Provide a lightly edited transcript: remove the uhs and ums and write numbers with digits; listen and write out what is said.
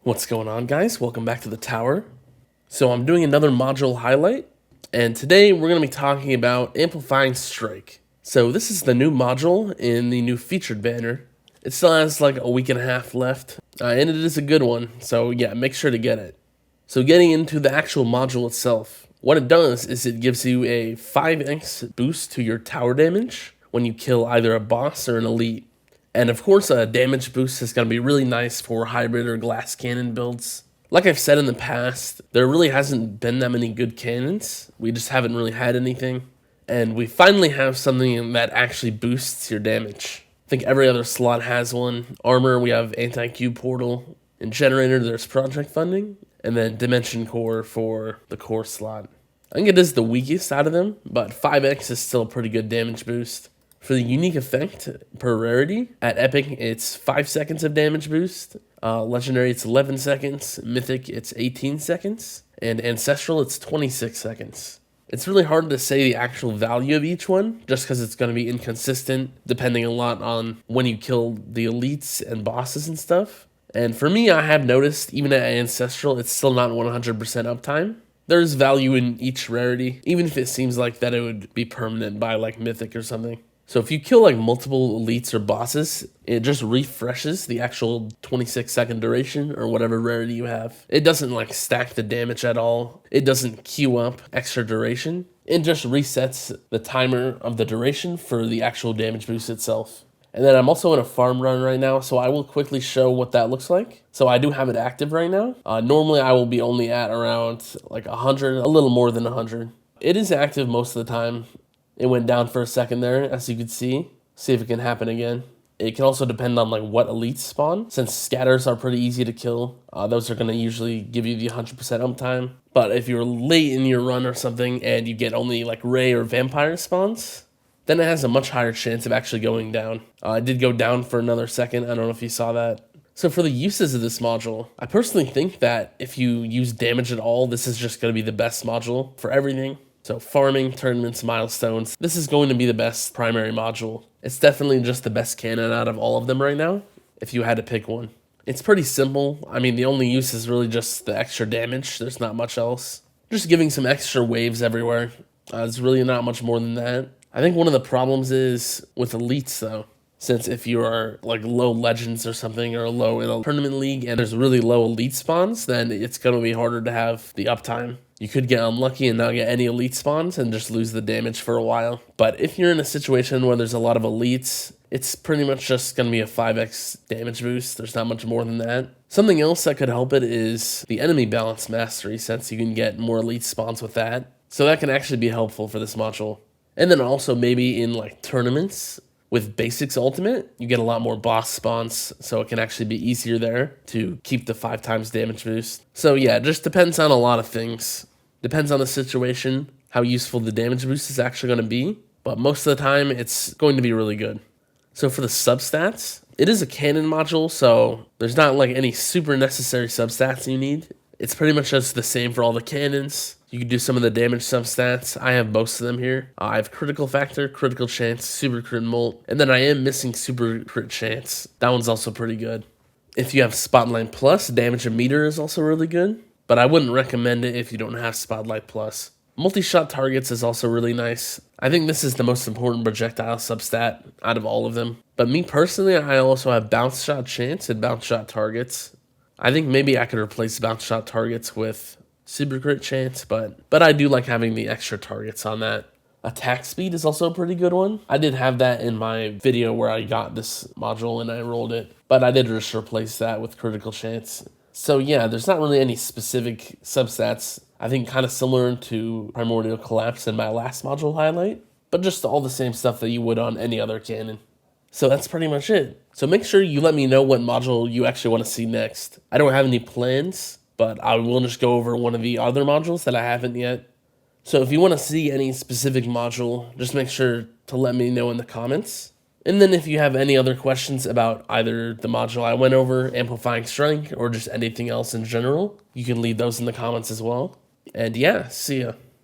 What's going on, guys? Welcome back to the tower. So I'm doing another module highlight, and today we're going to be talking about Amplifying Strike. So this is the new module in the new featured banner. It still has like a week and a half left, and it is a good one, so yeah, make sure to get it. So getting into the actual module itself, what it does is it gives you a 5x boost to your tower damage when you kill either a boss or an elite. And of course, a damage boost is going to be really nice for hybrid or glass cannon builds. Like I've said in the past, there really hasn't been that many good cannons. We just haven't really had anything. And we finally have something that actually boosts your damage. I think every other slot has one. Armor, we have anti-Q portal. In generator, there's project funding. And then dimension core for the core slot. I think it is the weakest out of them, but 5x is still a pretty good damage boost. For the unique effect per rarity, at Epic it's 5 seconds of damage boost, Legendary it's 11 seconds, Mythic it's 18 seconds, and Ancestral it's 26 seconds. It's really hard to say the actual value of each one, just because it's going to be inconsistent, depending a lot on when you kill the elites and bosses and stuff. And for me, I have noticed, even at Ancestral, it's still not 100% uptime. There's value in each rarity, even if it seems like that it would be permanent by like Mythic or something. So if you kill like multiple elites or bosses, it just refreshes the actual 26-second duration or whatever rarity you have. It doesn't like stack the damage at all. It doesn't queue up extra duration. It just resets the timer of the duration for the actual damage boost itself. And then I'm also in a farm run right now, so I will quickly show what that looks like. So I do have it active right now. Normally I will be only at around like 100, a little more than 100. It is active most of the time. It went down for a second there, as you can see. See if it can happen again. It can also depend on like what elites spawn. Since scatters are pretty easy to kill, those are going to usually give you the 100% uptime. But if you're late in your run or something and you get only like Ray or Vampire spawns, then it has a much higher chance of actually going down. It did go down for another second. I don't know if you saw that. So for the uses of this module, I personally think that if you use damage at all, this is just going to be the best module for everything. So farming, tournaments, milestones, this is going to be the best primary module. It's definitely just the best cannon out of all of them right now, if you had to pick one. It's pretty simple. I mean, the only use is really just the extra damage. There's not much else. Just giving some extra waves everywhere. It's really not much more than that. I think one of the problems is with elites, though. Since if you are like low legends or something, or low in a tournament league, and there's really low elite spawns, then it's going to be harder to have the uptime. You could get unlucky and not get any elite spawns and just lose the damage for a while. But if you're in a situation where there's a lot of elites, it's pretty much just going to be a 5x damage boost. There's not much more than that. Something else that could help it is the enemy balance mastery, since you can get more elite spawns with that. So that can actually be helpful for this module. And then also maybe in like tournaments, with Basics Ultimate, you get a lot more boss spawns, so it can actually be easier there to keep the 5 times damage boost. So yeah, it just depends on a lot of things. Depends on the situation, how useful the damage boost is actually going to be, but most of the time, it's going to be really good. So for the substats, it is a cannon module, so there's not like any super necessary substats you need. It's pretty much just the same for all the cannons. You can do some of the damage substats. I have most of them here. I have critical factor, critical chance, super crit molt, and then I am missing super crit chance. That one's also pretty good. If you have Spotlight Plus, damage and meter is also really good, but I wouldn't recommend it if you don't have Spotlight Plus. Multi-shot targets is also really nice. I think this is the most important projectile substat out of all of them. But me personally, I also have bounce shot chance and bounce shot targets. I think maybe I could replace bounce shot targets with super crit chance, but I do like having the extra targets on that. Attack speed is also a pretty good one. I did have that in my video where I got this module and I rolled it, but I did just replace that with critical chance. So yeah, there's not really any specific substats. I think kind of similar to Primordial Collapse in my last module highlight, but just all the same stuff that you would on any other cannon. So that's pretty much it. So make sure you let me know what module you actually want to see next. I don't have any plans, but I will just go over one of the other modules that I haven't yet. So if you want to see any specific module, just make sure to let me know in the comments. And then if you have any other questions about either the module I went over, Amplifying Strike, or just anything else in general, you can leave those in the comments as well. And yeah, see ya.